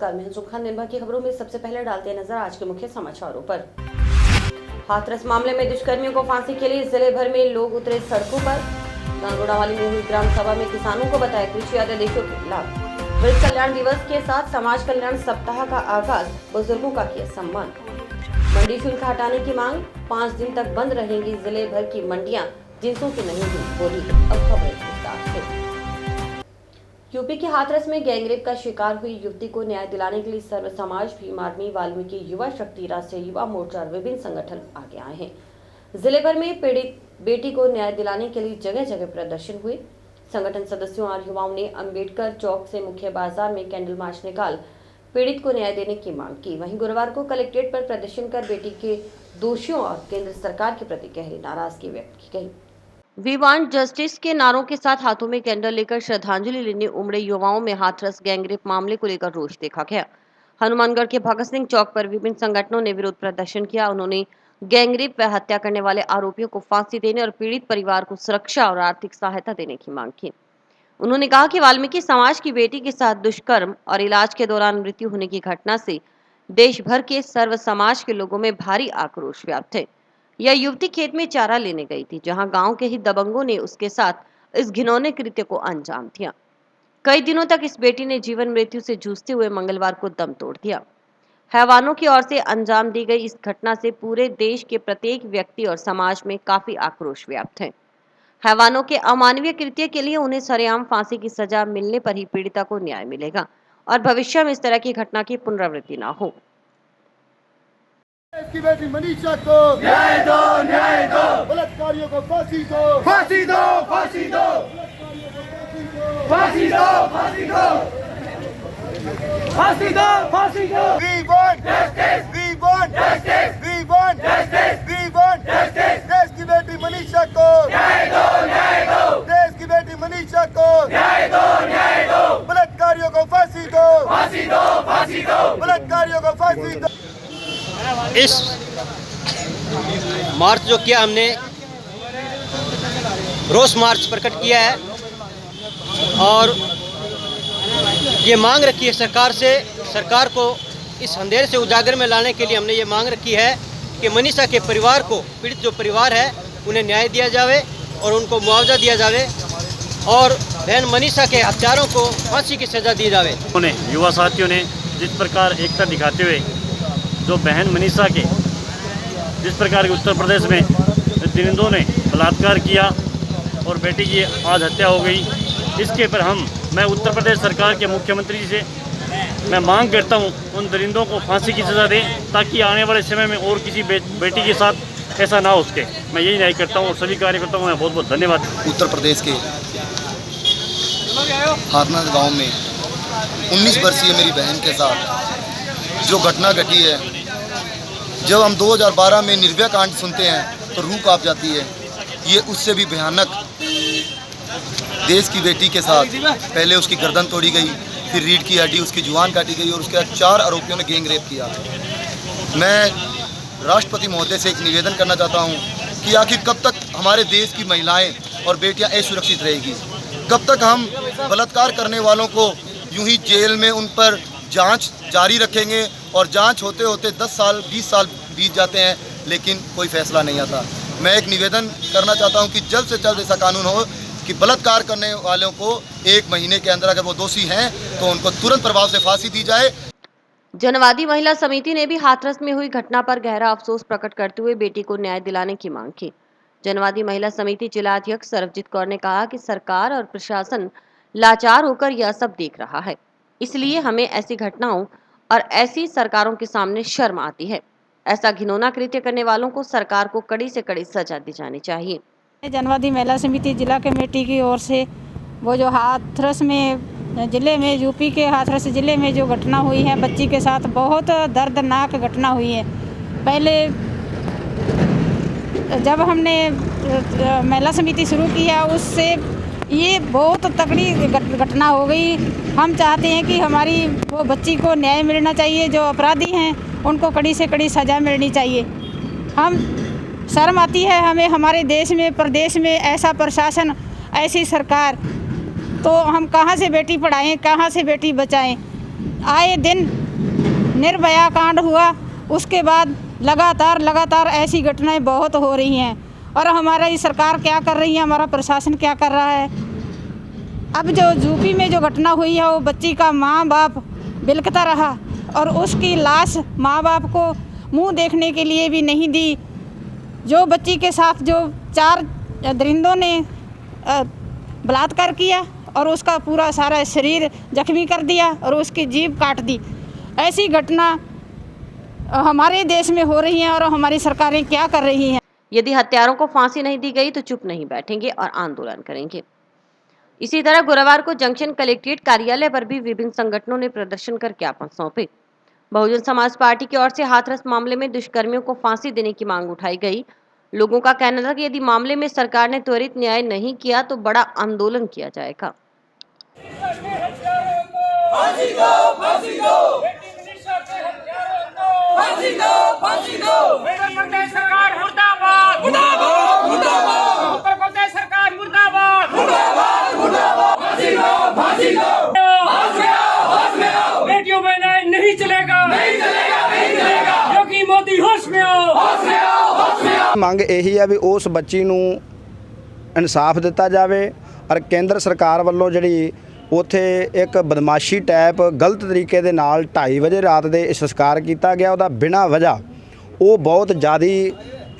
नमस्कार, मैं हूं खान। दिन भर की खबरों में सबसे पहले डालते हैं नजर आज के मुख्य समाचारों पर। हाथरस मामले में दुष्कर्मियों को फांसी के लिए जिले भर में लोग उतरे सड़कों पर। गंगोड़ावाली में हुई ग्राम सभा में किसानों को बताया कृषि अध्यादेशों के लाभ। वृद्ध कल्याण दिवस के साथ समाज कल्याण सप्ताह का आगाज, बुजुर्गों का किया सम्मान। मंडी शुल्क हटाने की मांग, 5 दिन तक बंद रहेंगी जिले भर की मंडियां, जिनसों की नहीं हुई बोली। अब खबरें विस्तार से। यूपी के हाथरस में गैंगरेप का शिकार हुई युवती को न्याय दिलाने के लिए सर्व समाज, भीम आर्मी, वाल्मीकि युवा शक्ति, राष्ट्रीय युवा मोर्चा और विभिन्न संगठन आगे आए हैं। जिले भर में पीड़ित बेटी को न्याय दिलाने के लिए जगह जगह प्रदर्शन हुए। संगठन सदस्यों और युवाओं ने अंबेडकर चौक से मुख्य बाजार में कैंडल मार्च निकाल पीड़ित को न्याय देने की मांग की। वहीं गुरुवार को कलेक्ट्रेट पर प्रदर्शन कर बेटी के दोषियों और केंद्र सरकार के प्रति गहरी नाराजगी व्यक्त की गई। वी वांट जस्टिस के नारों के साथ हाथों में कैंडल लेकर श्रद्धांजलि लेने उमड़े युवाओं में हाथरस गैंगरेप मामले को लेकर रोष देखा गया। हनुमानगढ़ के भगत सिंह चौक पर विभिन्न संगठनों ने विरोध प्रदर्शन किया। उन्होंने गैंगरेप व हत्या करने वाले आरोपियों को फांसी देने और पीड़ित परिवार को सुरक्षा और आर्थिक सहायता देने की मांग की। उन्होंने कहा कि वाल्मीकि समाज की बेटी के साथ दुष्कर्म और इलाज के दौरान मृत्यु होने की घटना से देश भर के सर्व समाज के लोगों में भारी आक्रोश व्याप्त है। यह युवती खेत में चारा लेने गई थी, जहां गांव के ही दबंगों ने उसके साथ इस घिनौने कृत्य को अंजाम दिया। कई दिनों तक इस बेटी ने जीवन मृत्यु से जूझते हुए मंगलवार को दम तोड़ दिया। हैवानों की ओर से अंजाम दी गई इस घटना से पूरे देश के प्रत्येक व्यक्ति और समाज में काफी आक्रोश व्याप्त है। हैवानों के अमानवीय कृत्य के लिए उन्हें सरेआम फांसी की सजा मिलने पर ही पीड़िता को न्याय मिलेगा और भविष्य में इस तरह की घटना की पुनरावृत्ति न हो। की बेटी मनीषा को न्याय दो, बलात्कारियों को फांसी दो, फांसी दो, फांसी दो, फांसी दो, फांसी दो, फांसी दो, फांसी दो। We want justice, we want justice, we want justice, we want justice। देश की बेटी मनीषा को न्याय दो, देश की बेटी मनीषा को न्याय दो, बलात्कारियों को फांसी दो, फांसी दो, फांसी दो, बलात्कारियों को फांसी दो। इस मार्च जो किया हमने, रोष मार्च प्रकट किया है और ये मांग रखी है सरकार से। सरकार को इस अंधेरे से उजागर में लाने के लिए हमने ये मांग रखी है कि मनीषा के परिवार को, पीड़ित जो परिवार है, उन्हें न्याय दिया जावे और उनको मुआवजा दिया जावे और बहन मनीषा के हत्यारों को फांसी की सजा दी जावे। उन्हें युवा साथियों ने जिस प्रकार एकता दिखाते हुए जो बहन मनीषा के जिस प्रकार के उत्तर प्रदेश में दरिंदों ने बलात्कार किया और बेटी की आज हत्या हो गई, इसके पर मैं उत्तर प्रदेश सरकार के मुख्यमंत्री जी से मैं मांग करता हूं उन दरिंदों को फांसी की सज़ा दें ताकि आने वाले समय में और किसी बेटी के साथ ऐसा ना हो सके। मैं यही न्याय करता हूं और सभी कार्यकर्ताओं को मैं बहुत बहुत धन्यवाद। उत्तर प्रदेश के हाथरस गाँव में 19 वर्षीय मेरी बहन के साथ जो घटना घटी है, जब हम 2012 में निर्भया कांड सुनते हैं तो रूह कांप जाती है। ये उससे भी भयानक, देश की बेटी के साथ पहले उसकी गर्दन तोड़ी गई, फिर रीढ़ की हड्डी, उसकी जुबान काटी गई और उसके बाद 4 आरोपियों ने गैंग रेप किया। मैं राष्ट्रपति महोदय से एक निवेदन करना चाहता हूँ कि आखिर कब तक हमारे देश की महिलाएं और बेटियां असुरक्षित रहेगी? कब तक हम बलात्कार करने वालों को यूं ही जेल में उन पर जांच जारी रखेंगे और जांच होते होते 10 साल 20 साल बीत जाते हैं लेकिन कोई फैसला नहीं आता। मैं एक निवेदन करना चाहता हूं कि जल्द से जल्द ऐसा कानून हो कि बलात्कार करने वालों को 1 महीने के अंदर अगर वो दोषी हैं तो उनको तुरंत प्रभाव से फांसी दी जाए। जनवादी महिला समिति ने भी हाथरस में हुई घटना पर गहरा अफसोस प्रकट करते हुए बेटी को न्याय दिलाने की मांग की। जनवादी महिला समिति जिला अध्यक्ष सरबजीत कौर ने कहा कि सरकार और प्रशासन लाचार होकर यह सब देख रहा है, इसलिए हमें ऐसी घटनाओं और ऐसी सरकारों के सामने शर्म आती है। ऐसा घिनौना कृत्य करने वालों को सरकार को कड़ी से कड़ी सजा दी जानी चाहिए। जनवादी महिला समिति जिला कमेटी की ओर से वो जो हाथरस में जिले में, यूपी के हाथरस जिले में जो घटना हुई है बच्ची के साथ, बहुत दर्दनाक घटना हुई है। पहले जब हमने महिला समिति शुरू किया उससे ये बहुत तगड़ी घटना हो गई। हम चाहते हैं कि हमारी वो बच्ची को न्याय मिलना चाहिए, जो अपराधी हैं उनको कड़ी से कड़ी सज़ा मिलनी चाहिए। हम शर्म आती है हमें, हमारे देश में, प्रदेश में ऐसा प्रशासन, ऐसी सरकार, तो हम कहाँ से बेटी पढ़ाएं, कहाँ से बेटी बचाएं? आए दिन निर्भया कांड हुआ उसके बाद लगातार ऐसी घटनाएं बहुत हो रही हैं। और हमारी सरकार क्या कर रही है, हमारा प्रशासन क्या कर रहा है। अब जो यूपी में जो घटना हुई है, वो बच्ची का माँ बाप बिलखता रहा और उसकी लाश माँ बाप को मुंह देखने के लिए भी नहीं दी। जो बच्ची के साथ जो 4 दरिंदों ने बलात्कार किया और उसका पूरा सारा शरीर जख्मी कर दिया और उसकी जीभ काट दी। ऐसी घटना हमारे देश में हो रही हैं और हमारी सरकारें क्या कर रही हैं। यदि हत्यारों को फांसी नहीं दी गई तो चुप नहीं बैठेंगे और आंदोलन करेंगे। इसी तरह गुरुवार को जंक्शन कलेक्ट्रेट कार्यालय पर भी विभिन्न संगठनों ने प्रदर्शन कर ज्ञापन सौंपे। बहुजन समाज पार्टी की ओर से हाथरस मामले में दुष्कर्मियों को फांसी देने की मांग उठाई गई। लोगों का कहना था कि यदि मामले में सरकार ने त्वरित न्याय नहीं किया तो बड़ा आंदोलन किया जाएगा। बेटियों में न्याय नहीं चलेगा, क्योंकि मोदी होश में आओ। ਮੰਗ ਇਹੀ ਹੈ ਵੀ ਉਸ ਬੱਚੀ ਨੂੰ ਇਨਸਾਫ ਦਿੱਤਾ ਜਾਵੇ ਔਰ ਕੇਂਦਰ ਸਰਕਾਰ ਵੱਲੋਂ ਜਿਹੜੀ ਉੱਥੇ ਇੱਕ ਬਦਮਾਸ਼ੀ ਟੈਪ ਗਲਤ ਤਰੀਕੇ ਦੇ ਨਾਲ 2:30 ਵਜੇ ਰਾਤ ਦੇ ਸੰਸਕਾਰ ਕੀਤਾ ਗਿਆ ਉਹਦਾ ਬਿਨਾਂ ਵਜ੍ਹਾ, ਉਹ ਬਹੁਤ ਜ਼ਿਆਦਾ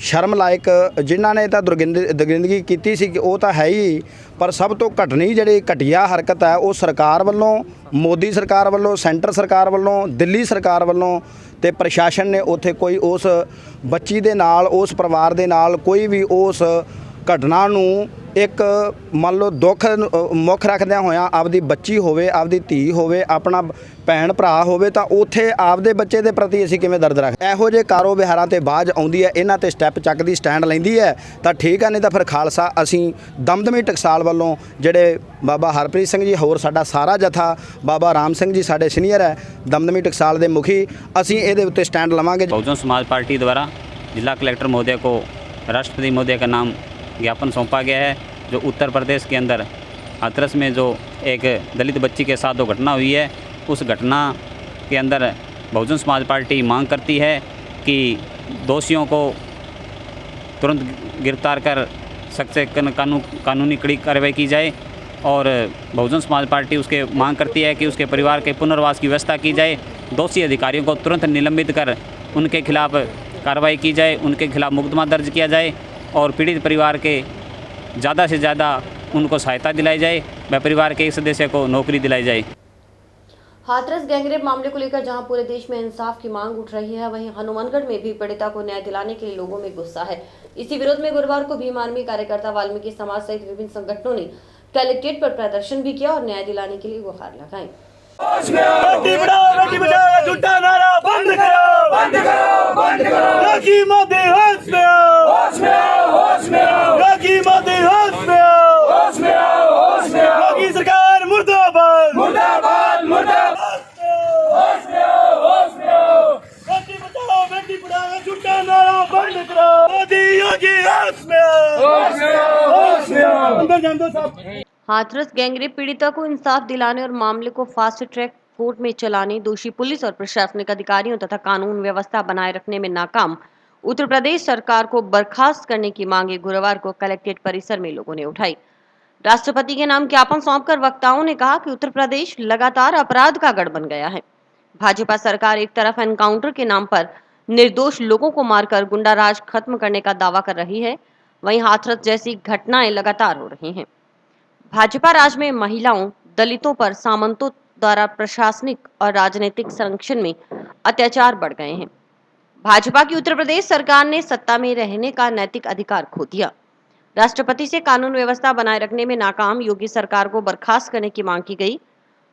ਸ਼ਰਮ ਲਾਇਕ ਜਿਨ੍ਹਾਂ ਨੇ ਤਾਂ ਦਰਿੰਦਗੀ ਕੀਤੀ ਸੀ ਕਿ ਉਹ ਤਾਂ ਹੈ ਹੀ, ਪਰ ਸਭ ਤੋਂ ਘਟਨੀ ਜਿਹੜੀ ਘਟੀਆ ਹਰਕਤ ਹੈ ਉਹ ਸਰਕਾਰ ਵੱਲੋਂ, ਮੋਦੀ ਸਰਕਾਰ ਵੱਲੋਂ, ਸੈਂਟਰ ਸਰਕਾਰ ਵੱਲੋਂ, ਦਿੱਲੀ ਸਰਕਾਰ ਵੱਲੋਂ ਤੇ ਪ੍ਰਸ਼ਾਸਨ ਨੇ ਉੱਥੇ ਕੋਈ ਉਸ ਬੱਚੀ ਦੇ ਨਾਲ, ਉਸ ਪਰਿਵਾਰ ਦੇ ਨਾਲ ਕੋਈ ਵੀ ਉਸ ਘਟਨਾ ਨੂੰ ਇੱਕ ਮੰਨ ਲਓ ਦੁੱਖ ਮੁੱਖ ਰੱਖਦਿਆਂ ਹੋਇਆਂ ਆਪਦੀ ਬੱਚੀ ਹੋਵੇ, ਆਪਦੀ ਧੀ ਹੋਵੇ, ਆਪਣਾ ਭੈਣ ਭਰਾ ਹੋਵੇ ਤਾਂ ਉੱਥੇ ਆਪਦੇ ਬੱਚੇ ਦੇ ਪ੍ਰਤੀ ਅਸੀਂ ਕਿਵੇਂ ਦਰਦ ਰੱਖ। ਇਹੋ ਜਿਹੇ ਕਾਰੋ ਵਿਹਾਰਾਂ ਤੇ ਬਾਜ਼ ਆਉਂਦੀ ਹੈ, ਇਹਨਾਂ ਤੇ ਸਟੈਪ ਚੱਕਦੀ, ਸਟੈਂਡ ਲੈਂਦੀ ਹੈ ਤਾਂ ਠੀਕ ਹੈ, ਨਹੀਂ ਤਾਂ ਫਿਰ ਖਾਲਸਾ ਅਸੀਂ ਦਮਦਮੀ ਟਕਸਾਲ ਵੱਲੋਂ ਜਿਹੜੇ ਬਾਬਾ ਹਰਪ੍ਰੀਤ ਸਿੰਘ ਜੀ ਹੋਰ ਸਾਡਾ ਸਾਰਾ ਜਥਾ, ਬਾਬਾ ਰਾਮ ਸਿੰਘ ਜੀ ਸਾਡੇ ਸੀਨੀਅਰ ਹੈ ਦਮਦਮੀ ਟਕਸਾਲ ਦੇ ਮੁਖੀ, ਅਸੀਂ ਇਹਦੇ ਉੱਤੇ ਸਟੈਂਡ ਲਵਾਂਗੇ। बहुजन समाज पार्टी द्वारा जिला कलेक्टर महोदय को राष्ट्रपति महोदय का नाम ज्ञापन सौंपा गया है। जो उत्तर प्रदेश के अंदर हाथरस में जो एक दलित बच्ची के साथ जो घटना हुई है, उस घटना के अंदर बहुजन समाज पार्टी मांग करती है कि दोषियों को तुरंत गिरफ्तार कर सख्त कानूनी कड़ी कार्रवाई की जाए और बहुजन समाज पार्टी उसके मांग करती है कि उसके परिवार के पुनर्वास की व्यवस्था की जाए। दोषी अधिकारियों को तुरंत निलंबित कर उनके खिलाफ कार्रवाई की जाए, उनके खिलाफ मुकदमा दर्ज किया जाए और पीड़ित परिवार के ज़्यादा से ज़्यादा उनको सहायता दिलाई जाए व परिवार के एक सदस्य को नौकरी दिलाई जाए। हाथरस गैंगरेप मामले को लेकर जहां पूरे देश में इंसाफ की मांग उठ रही है, वहीं हनुमानगढ़ में भी पीड़िता को न्याय दिलाने के लिए लोगों में गुस्सा है। इसी विरोध में गुरुवार को भीम आर्मी कार्यकर्ता वाल्मीकि समाज सहित विभिन्न संगठनों ने कलेक्ट्रेट पर प्रदर्शन भी किया और न्याय दिलाने के लिए गुहार लगाई। बेटी बचाओ झूठा नारा बंद करो, बंद करो, बंद करो। राखी मोदी होश में आओ, होश में आओ, होश में आओ। राखी मोदी होश में आओ, होश में आओ, होश में आओ। मोदी सरकार मुर्दाबाद, मुर्दाबाद, मुर्दाबाद। होश में आओ, होश में आओ। बेटी पढ़ाओ झूठा नारा बंद करो। मोदी योगी होश में आओ, होश में आओ, होश में आओ। अंदर जान दो साहब। हाथरस गैंगरेप पीड़िता को इंसाफ दिलाने और मामले को फास्ट ट्रैक कोर्ट में चलाने दोषी पुलिस और प्रशासनिक अधिकारियों तथा कानून व्यवस्था बनाए रखने में नाकाम उत्तर प्रदेश सरकार को बर्खास्त करने की मांगे गुरुवार को कलेक्ट्रेट परिसर में लोगों ने उठाई। राष्ट्रपति के नाम ज्ञापन सौंपकर वक्ताओं ने कहा कि उत्तर प्रदेश लगातार अपराध का गढ़ बन गया है। भाजपा सरकार एक तरफ एनकाउंटर के नाम पर निर्दोष लोगों को मारकर गुंडा राज खत्म करने का दावा कर रही है, वहीं हाथरस जैसी घटनाएं लगातार हो रही हैं। भाजपा राज में महिलाओं, दलितों पर सामंतों द्वारा प्रशासनिक और राजनीतिक संरक्षण में अत्याचार बढ़ गए हैं। भाजपा की उत्तर प्रदेश सरकार ने सत्ता में रहने का नैतिक अधिकार खो दिया। राष्ट्रपति से कानून व्यवस्था बनाए रखने में नाकाम योगी सरकार को बर्खास्त करने की मांग की गई।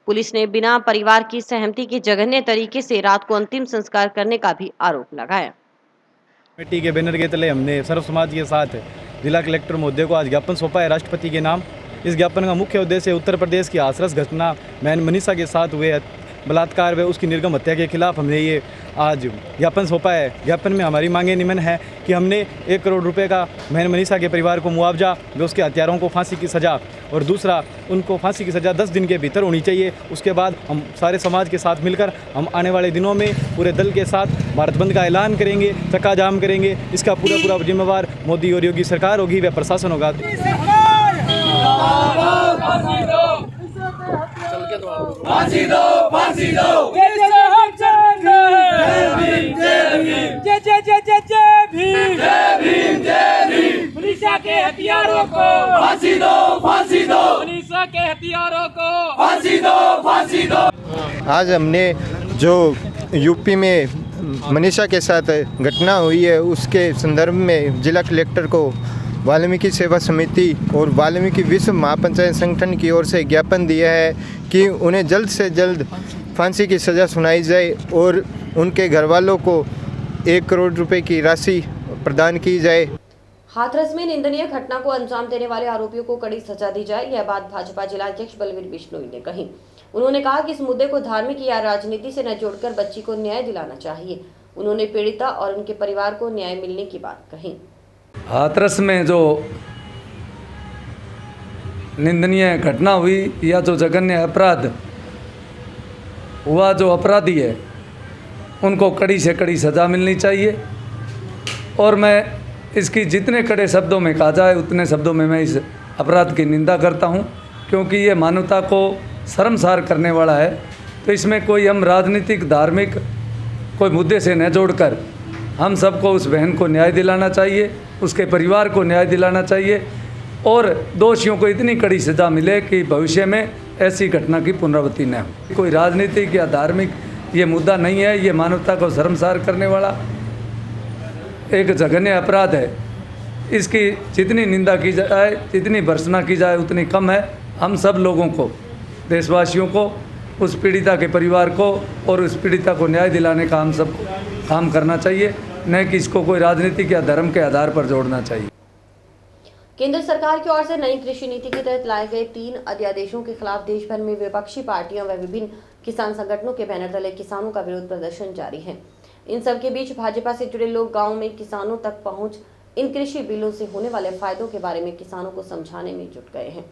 पुलिस ने बिना परिवार की सहमति के जघन्य तरीके से रात को अंतिम संस्कार करने का भी आरोप लगाया। कमेटी के बैनर के तले हमने सर्व समाज के साथ जिला कलेक्टर महोदय को आज ज्ञापन सौंपा है राष्ट्रपति के नाम। इस ज्ञापन का मुख्य उद्देश्य उत्तर प्रदेश की हाथरस घटना बहन मनीषा के साथ हुए बलात्कार व उसकी निर्गम हत्या के खिलाफ हमने ये आज ज्ञापन सौंपा है। ज्ञापन में हमारी मांगे निम्न है कि हमने 1 करोड़ रुपए का बहन मनीषा के परिवार को मुआवजा व उसके हत्यारों को फांसी की सज़ा, और दूसरा उनको फांसी की सज़ा 10 दिन के भीतर होनी चाहिए। उसके बाद हम सारे समाज के साथ मिलकर हम आने वाले दिनों में पूरे दल के साथ भारत बंद का ऐलान करेंगे, चक्का जाम करेंगे। इसका पूरा जिम्मेवार मोदी और योगी सरकार होगी व प्रशासन होगा। फांसी दो, फांसी दो, जय भीम, मनीषा के हथियारों को फांसी दो, फांसी दो, मनीषा के हथियारों को फांसी दो, फांसी दो। आज हमने जो यूपी में मनीषा के साथ घटना हुई है उसके संदर्भ में जिला कलेक्टर को वाल्मीकि सेवा समिति और वाल्मीकि विश्व महापंचायत संगठन की ओर से ज्ञापन दिया है कि उन्हें जल्द से जल्द फांसी की सज़ा सुनाई जाए और उनके घर वालों को 1 करोड़ रुपए की राशि प्रदान की जाए। हाथरस में निंदनीय घटना को अंजाम देने वाले आरोपियों को कड़ी सजा दी जाए, यह बात भाजपा जिला अध्यक्ष बलवीर बिश्नोई ने कही। उन्होंने कहा कि इस मुद्दे को धार्मिक या राजनीति से न जोड़कर बच्ची को न्याय दिलाना चाहिए। उन्होंने पीड़िता और उनके परिवार को न्याय मिलने की बात कही। हाथरस में जो निंदनीय घटना हुई या जो जघन्य अपराध हुआ, जो अपराधी है उनको कड़ी से कड़ी सज़ा मिलनी चाहिए। और मैं इसकी जितने कड़े शब्दों में कहा जाए उतने शब्दों में मैं इस अपराध की निंदा करता हूं, क्योंकि ये मानवता को शर्मसार करने वाला है। तो इसमें कोई हम राजनीतिक धार्मिक कोई मुद्दे से न जोड़कर हम सबको उस बहन को न्याय दिलाना चाहिए, उसके परिवार को न्याय दिलाना चाहिए और दोषियों को इतनी कड़ी सज़ा मिले कि भविष्य में ऐसी घटना की पुनरावृत्ति न हो। कोई राजनीतिक या धार्मिक ये मुद्दा नहीं है, ये मानवता को शर्मसार करने वाला एक जघन्य अपराध है। इसकी जितनी निंदा की जाए, जितनी भर्त्सना की जाए उतनी कम है। हम सब लोगों को, देशवासियों को, उस पीड़िता के परिवार को और उस पीड़िता को न्याय दिलाने का हम सबको काम करना चाहिए, न कि इसको कोई राजनीतिक या धर्म के आधार पर जोड़ना चाहिए। केंद्र सरकार की ओर से नई कृषि नीति के तहत लाए गए 3 अध्यादेशों के खिलाफ देश भर में विपक्षी पार्टियों व विभिन्न किसान संगठनों के बैनर तले किसानों का विरोध प्रदर्शन जारी है। इन सब के बीच भाजपा से जुड़े लोग गाँव में किसानों तक पहुँच इन कृषि बिलों से होने वाले फायदों के बारे में किसानों को समझाने में जुट गए हैं।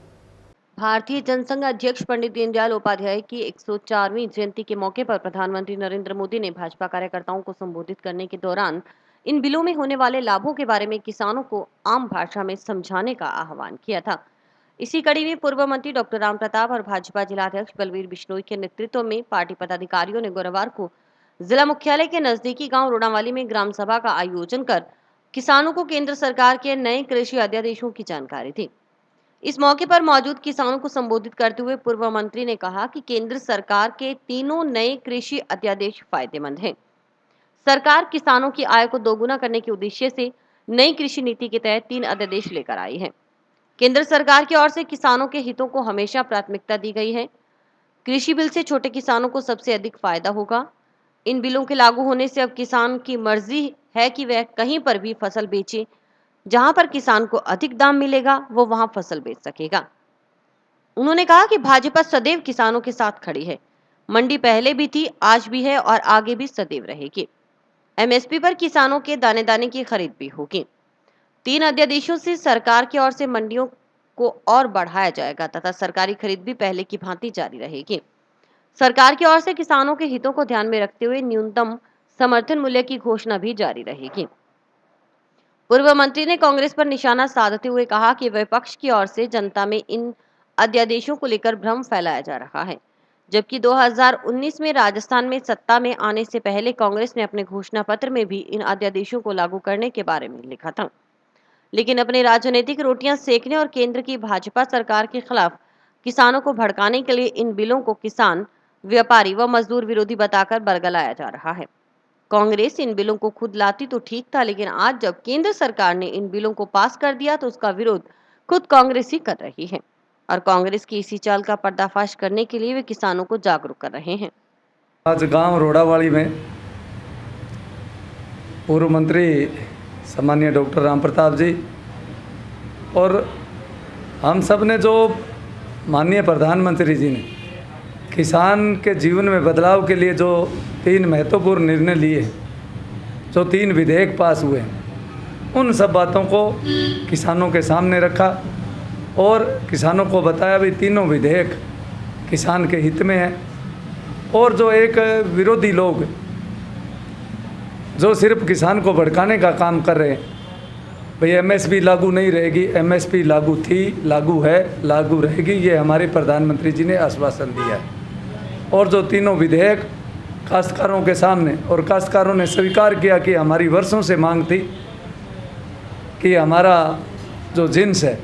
भारतीय जनसंघ अध्यक्ष पंडित दीनदयाल उपाध्याय की 104वीं जयंती के मौके पर प्रधानमंत्री नरेंद्र मोदी ने भाजपा कार्यकर्ताओं को संबोधित करने के दौरान इन बिलों में होने वाले लाभों के बारे में किसानों को आम भाषा में समझाने का आह्वान किया था। इसी कड़ी में पूर्व मंत्री डॉक्टर राम प्रताप और भाजपा जिलाध्यक्ष बलवीर बिश्नोई के नेतृत्व में पार्टी पदाधिकारियों ने गुरुवार को जिला मुख्यालय के नजदीकी गांव रोडावाली में ग्राम सभा का आयोजन कर किसानों को केंद्र सरकार के नए कृषि अध्यादेशों की जानकारी दी। इस मौके पर मौजूद किसानों को संबोधित करते हुए पूर्व मंत्री ने कहा कि केंद्र सरकार के तीनों नए कृषि अध्यादेश फायदेमंद हैं। सरकार किसानों की आय को दोगुना करने के उद्देश्य से नई कृषि नीति के तहत 3 अध्यादेश लेकर आई है। केंद्र सरकार की ओर से किसानों के हितों को हमेशा प्राथमिकता दी गई है। कृषि बिल से छोटे किसानों को सबसे अधिक फायदा होगा। इन बिलों के लागू होने से अब किसान की मर्जी है कि वह कहीं पर भी फसल बेचे, जहां पर किसान को अधिक दाम मिलेगा वो वहां फसल बेच सकेगा। उन्होंने कहा कि भाजपा सदैव किसानों के साथ खड़ी है। मंडी पहले भी थी, आज भी है और आगे भी सदैव रहेगी। एमएसपी पर किसानों के दाने दाने की खरीद भी होगी। 3 अध्यादेशों से सरकार की ओर से मंडियों को और बढ़ाया जाएगा तथा सरकारी खरीद भी पहले की भांति जारी रहेगी। सरकार की ओर से किसानों के हितों को ध्यान में रखते हुए न्यूनतम समर्थन मूल्य की घोषणा भी जारी रहेगी। पूर्व मंत्री ने कांग्रेस पर निशाना साधते हुए कहा कि विपक्ष की ओर से जनता में इन अध्यादेशों को लेकर भ्रम फैलाया जा रहा है, जबकि 2019 में राजस्थान में सत्ता में आने से पहले कांग्रेस ने अपने घोषणा पत्र में भी इन अध्यादेशों को लागू करने के बारे में लिखा था। लेकिन अपने राजनीतिक रोटियां सेकने और केंद्र की भाजपा सरकार के खिलाफ किसानों को भड़काने के लिए इन बिलों को किसान, व्यापारी व मजदूर विरोधी बताकर बरगलाया जा रहा है। कांग्रेस इन बिलों को खुद लाती तो ठीक था, लेकिन आज जब केंद्र सरकार ने इन बिलों को पास कर दिया तो उसका विरोध खुद कांग्रेस ही कर रही है और कांग्रेस की इसी चाल का पर्दाफाश करने के लिए वे किसानों को जागरूक कर रहे हैं। आज गांव रोडावाली में पूर्व मंत्री सम्मानीय डॉक्टर राम प्रताप जी और हम सब ने जो माननीय प्रधानमंत्री जी ने किसान के जीवन में बदलाव के लिए जो 3 महत्वपूर्ण निर्णय लिए, जो 3 विधेयक पास हुए, उन सब बातों को किसानों के सामने रखा और किसानों को बताया भी तीनों विधेयक किसान के हित में है। और जो एक विरोधी लोग जो सिर्फ किसान को भड़काने का काम कर रहे हैं, भाई एमएसपी लागू नहीं रहेगी, एमएसपी लागू थी, लागू है, लागू रहेगी, ये हमारे प्रधानमंत्री जी ने आश्वासन दिया है। और जो तीनों विधेयक काश्तकारों के सामने, और काश्तकारों ने स्वीकार किया कि हमारी वर्षों से मांग थी कि हमारा जो जिन्स है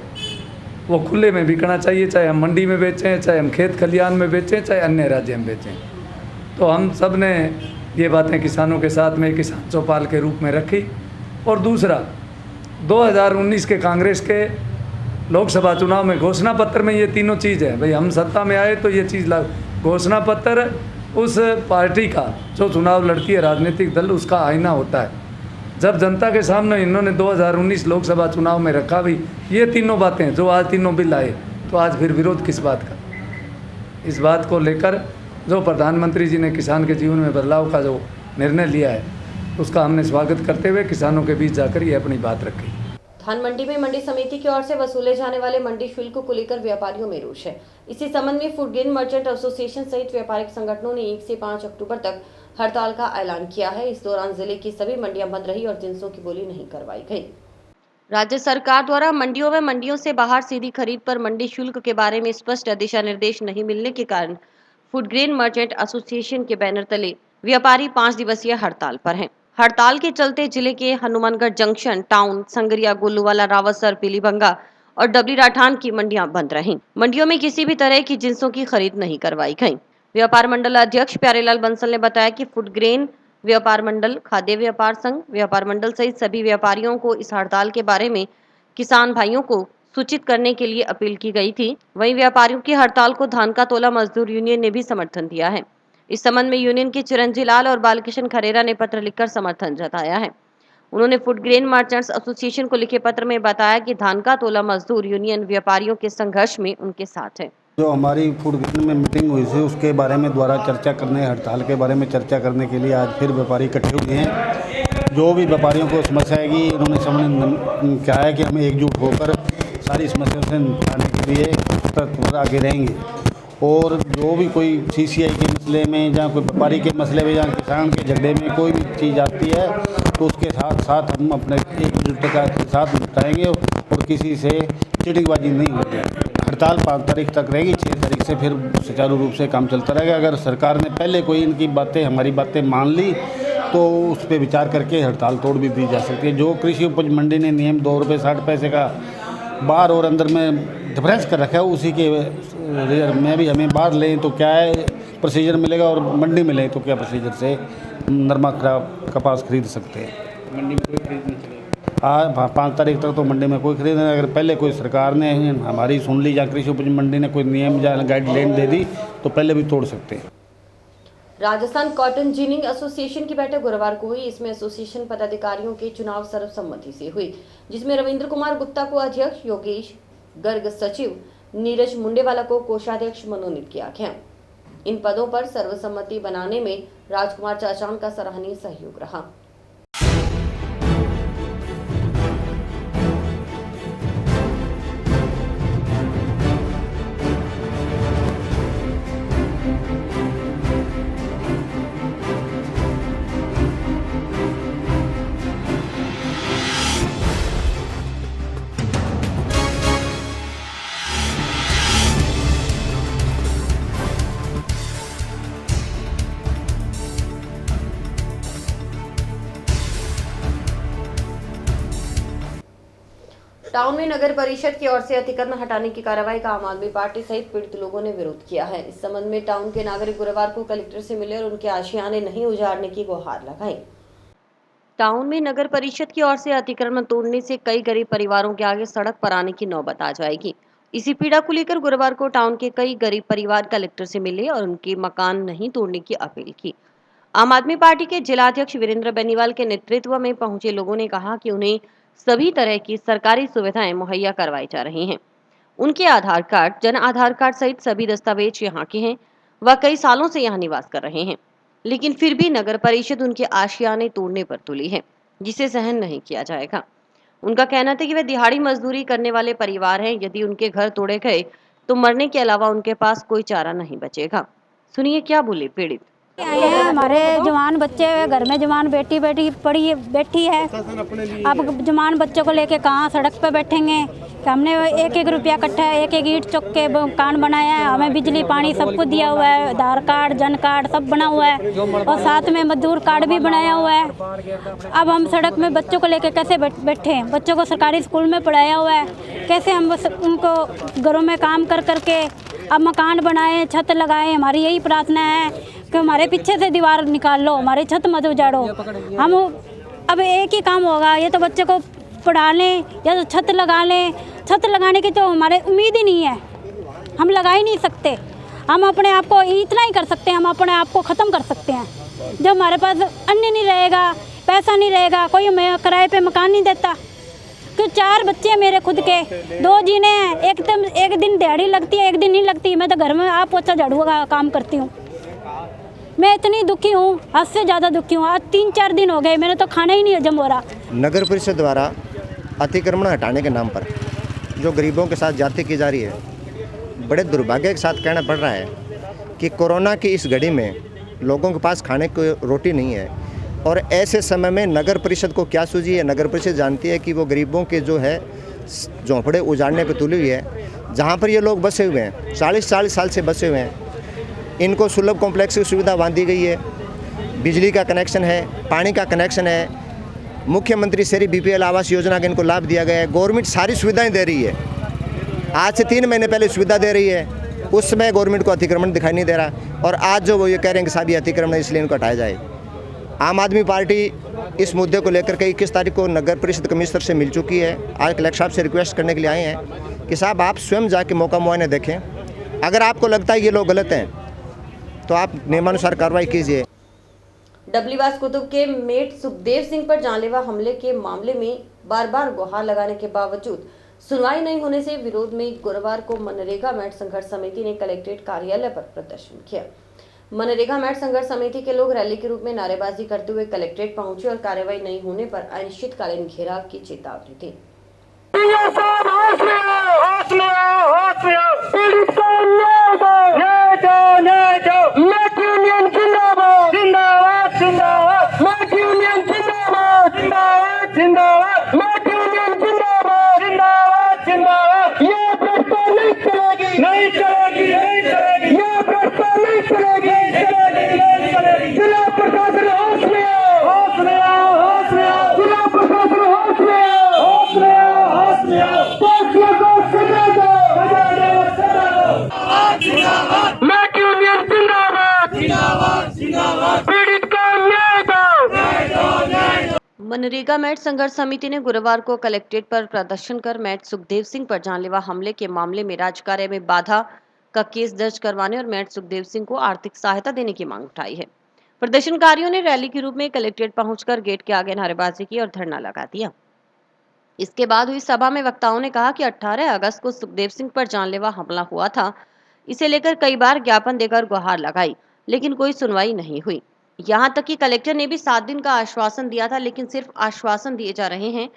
वो खुले में बिकना चाहिए, चाहे हम मंडी में बेचें, चाहे हम खेत खलिहान में बेचें, चाहे अन्य राज्य में बेचें। तो हम सब ने ये बातें किसानों के साथ में किसान चौपाल के रूप में रखी। और दूसरा, 2019 के कांग्रेस के लोकसभा चुनाव में घोषणा पत्र में ये तीनों चीज़ है। भाई हम सत्ता में आए तो ये चीज़ घोषणा पत्र उस पार्टी का जो चुनाव लड़ती है, राजनीतिक दल, उसका आईना होता है। जब जनता के सामने इन्होंने 2019 लोकसभा चुनाव में रखा भी ये तीनों बातें, जो आज तीनों बिल आए, तो आज फिर विरोध किस बात का? इस बात को लेकर जो प्रधानमंत्री जी ने किसान के जीवन में बदलाव का जो निर्णय लिया है, उसका हमने स्वागत करते हुए किसानों के बीच जाकर ये अपनी बात रखी। धान मंडी में मंडी समिति की ओर से वसूले जाने वाले मंडी शुल्क को लेकर व्यापारियों में रोष है। इसी संबंध में फूड ग्रेन मर्चेंट एसोसिएशन सहित व्यापारिक संगठनों ने 1 से 5 अक्टूबर तक हड़ताल का ऐलान किया है। इस दौरान जिले की सभी मंडियां बंद रही और जिन्सों की बोली नहीं करवाई गई। राज्य सरकार द्वारा मंडियों में मंडियों से बाहर सीधी खरीद पर मंडी शुल्क के बारे में स्पष्ट दिशा निर्देश नहीं मिलने के कारण फूड ग्रेन मर्चेंट एसोसिएशन के बैनर तले व्यापारी 5 दिवसीय हड़ताल पर हैं। हड़ताल के चलते जिले के हनुमानगढ़ जंक्शन, टाउन, संगरिया, गोलूवाला, रावतसर, पीलीभंगा और डबली राठान की मंडियां बंद रहीं। मंडियों में किसी भी तरह की जिन्सों की खरीद नहीं करवाई गई। व्यापार मंडल अध्यक्ष प्यारेलाल बंसल ने बताया कि फूड ग्रेन व्यापार मंडल, खाद्य व्यापार संघ, व्यापार मंडल सहित सभी व्यापारियों को इस हड़ताल के बारे में किसान भाइयों को सूचित करने के लिए अपील की गई थी। वहीं व्यापारियों की हड़ताल को धान का तोला मजदूर यूनियन ने भी समर्थन दिया है। इस संबंध में यूनियन के चिरंजी लाल और बालकिशन खरेरा ने पत्र लिखकर समर्थन जताया है। उन्होंने फूड ग्रेन मर्चेंट्स एसोसिएशन को लिखे पत्र में बताया कि धान का तोला मजदूर यूनियन व्यापारियों के संघर्ष में उनके साथ है। जो हमारी फूड ग्रेन में मीटिंग हुई थी उसके बारे में द्वारा चर्चा करने, हड़ताल के बारे में चर्चा करने के लिए आज फिर व्यापारी इकट्ठे हुए हैं। जो भी व्यापारियों को समस्या आएगी, इन्होंने समझ क्या है कि हमें एकजुट होकर सारी समस्याओं से निपटाने के लिए तत्पर आगे रहेंगे। और जो भी कोई सीसीआई के मसले में, जहाँ कोई व्यापारी के मसले में, जहाँ किसान के झगड़े में कोई भी चीज़ आती है तो उसके साथ साथ हम अपने एकजुटता के साथ निपटाएंगे और किसी से चिटिंगबाजी नहीं होगी। हड़ताल 5 तारीख तक रहेगी, 6 तारीख से फिर सुचारू रूप से काम चलता रहेगा। अगर सरकार ने पहले कोई इनकी बातें, हमारी बातें मान ली तो उस पर विचार करके हड़ताल तोड़ भी दी जा सकती है। जो कृषि उपज मंडी ने नियम 2 रुपये 60 पैसे का बाहर और अंदर में डिफरेंस कर रखा है, उसी के रिजर्व में भी हमें बाहर लें तो क्या है प्रोसीजर मिलेगा और मंडी में लें तो क्या प्रोसीजर से नरमा कपास खरीद सकते हैं। मंडी में कोई खरीद नहीं चलेगा। 5 तारीख तक तो मंडी में कोई खरीद नहीं। अगर पहले कोई सरकार ने हमारी सुन ली या कृषि उपज मंडी ने कोई नियम या गाइडलाइन दे दी तो पहले भी तोड़ सकते हैं। राजस्थान कॉटन जिनिंग एसोसिएशन की बैठक गुरुवार को हुई। इसमें एसोसिएशन पदाधिकारियों के चुनाव सर्वसम्मति से हुई, जिसमें रविंद्र कुमार गुप्ता को अध्यक्ष, योगेश गर्ग सचिव, नीरज मुंडेवाला को कोषाध्यक्ष मनोनीत किया गया। इन पदों पर सर्वसम्मति बनाने में राजकुमार चाचान का सराहनीय सहयोग रहा। टाउन में नगर परिषद की ओर से अतिक्रमण हटाने की कार्रवाई का आम आदमी पार्टी सहित पीड़ित लोगों ने विरोध किया है। इस संबंध में टाउन के नागरिक गुरुवार को कलेक्टर से मिले और उनके आशियाने नहीं उजाड़ने की गुहार लगाई। टाउन में नगर परिषद की ओर से अतिक्रमण तोड़ने से कई गरीब परिवारों के आगे सड़क पर आने की नौबत आ जाएगी। इसी पीड़ा को लेकर गुरुवार को टाउन के कई गरीब परिवार कलेक्टर से मिले और उनके मकान नहीं तोड़ने की अपील की। आम आदमी पार्टी के जिलाध्यक्ष वीरेंद्र बेनीवाल के नेतृत्व में पहुंचे लोगों ने कहा कि उन्हें सभी तरह की सरकारी सुविधाएं मुहैया करवाई जा रही हैं। उनके आधार कार्ड, जन आधार कार्ड सहित सभी दस्तावेज यहाँ के हैं। वह कई सालों से यहाँ निवास कर रहे हैं, लेकिन फिर भी नगर परिषद उनके आशियाने तोड़ने पर तुली है, जिसे सहन नहीं किया जाएगा। उनका कहना था कि वे दिहाड़ी मजदूरी करने वाले परिवार हैं, यदि उनके घर तोड़े गए तो मरने के अलावा उनके पास कोई चारा नहीं बचेगा। सुनिए क्या बोले पीड़ित। हमारे जवान बच्चे घर में जवान बेटी बैठी है। अब जवान बच्चों को लेके कहाँ सड़क पे बैठेंगे। हमने 1-1 रुपया इकट्ठा 1-1 ईंट चुक के मकान बनाया है। हमें बिजली पानी सब कुछ दिया हुआ है, आधार कार्ड जन कार्ड सब बना हुआ है और साथ में मजदूर कार्ड भी बनाया हुआ है। अब हम सड़क में बच्चों को लेके कैसे बैठे हैं। बच्चों को सरकारी स्कूल में पढ़ाया हुआ है, कैसे हम उनको घरों में काम कर करके अब मकान बनाए, छत लगाए। हमारी यही प्रार्थना है कि हमारे पीछे से दीवार निकाल लो, हमारे छत मत उजाड़ो। हम अब एक ही काम होगा, ये तो बच्चे को पढ़ा लें या तो छत लगा लें। छत लगाने की तो हमारे उम्मीद ही नहीं है, हम लगा ही नहीं सकते। हम अपने आप को इतना ही कर सकते हैं, हम अपने आप को ख़त्म कर सकते हैं। जब हमारे पास अन्न नहीं रहेगा, पैसा नहीं रहेगा, कोई हमें किराए पे मकान नहीं देता। तो 4 बच्चे हैं मेरे खुद के, 2 जीने हैं। एक दिन दिहाड़ी लगती है, एक दिन नहीं लगती। मैं तो घर में आप पोछा झाड़ू का काम करती हूँ। मैं इतनी दुखी हूँ, हद से ज़्यादा दुखी हूँ। आज 3-4 दिन हो गए, मैंने तो खाना ही नहीं हजम हो रहा। नगर परिषद द्वारा अतिक्रमण हटाने के नाम पर जो गरीबों के साथ जाति की जा रही है, बड़े दुर्भाग्य के साथ कहना पड़ रहा है कि कोरोना की इस घड़ी में लोगों के पास खाने को रोटी नहीं है और ऐसे समय में नगर परिषद को क्या सूझी है। नगर परिषद जानती है कि वो गरीबों के जो है झोंपड़े उजाड़ने पर तुली हुई है। जहाँ पर ये लोग बसे हुए हैं, 40 साल से बसे हुए हैं, इनको सुलभ कॉम्प्लेक्स की सुविधा बांधी गई है। बिजली का कनेक्शन है, पानी का कनेक्शन है, मुख्यमंत्री शहरी BPL आवास योजना का इनको लाभ दिया गया है। गवर्नमेंट सारी सुविधाएं दे रही है। आज से 3 महीने पहले सुविधा दे रही है, उस समय गवर्नमेंट को अतिक्रमण दिखाई नहीं दे रहा और आज जो वो ये कह रहे हैं कि साहब ये अतिक्रमण है इसलिए इनको हटाया जाए। आम आदमी पार्टी इस मुद्दे को लेकर के 21 तारीख को नगर परिषद कमिश्नर से मिल चुकी है। आज कलेक्टर साहब से रिक्वेस्ट करने के लिए आए हैं कि साहब आप स्वयं जाके मौका मुआयना देखें। अगर आपको लगता है ये लोग गलत हैं तो आप नियमानुसार कार्रवाई कीजिए। डबलीवास कुतुब के मेट सुखदेव सिंह पर जानलेवा हमले के मामले में बार-बार गुहार लगाने के बावजूद सुनवाई नहीं होने से विरोध में गुरुवार को मनरेगा मेट संघर्ष समिति ने कलेक्ट्रेट कार्यालय पर प्रदर्शन किया। मनरेगा मेट संघर्ष समिति के लोग रैली के रूप में नारेबाजी करते हुए कलेक्ट्रेट पहुंचे और कार्रवाई नहीं होने पर अनिश्चितकालीन घेराव की चेतावनी दी। मनरेगा मेट संघर्ष समिति ने गुरुवार को कलेक्ट्रेट पर प्रदर्शन कर मेट सुखदेव सिंह पर जानलेवा हमले के मामले में राजकार्य में बाधा का केस दर्ज करवाने और मेट सुखदेव सिंह को आर्थिक सहायता देने की मांग उठाई है। प्रदर्शनकारियों ने रैली के रूप में कलेक्ट्रेट पहुंचकर गेट के आगे नारेबाजी की और धरना लगा दिया। इसके बाद हुई सभा में वक्ताओं ने कहा कि 18 अगस्त को सुखदेव सिंह पर जानलेवा हमला हुआ था। इसे लेकर कई बार ज्ञापन देकर गुहार लगाई, लेकिन कोई सुनवाई नहीं हुई। यहाँ तक कि कलेक्टर ने भी 7 दिन का आश्वासन दिया था, लेकिन सिर्फ आश्वासन दिए जा रहे हैं।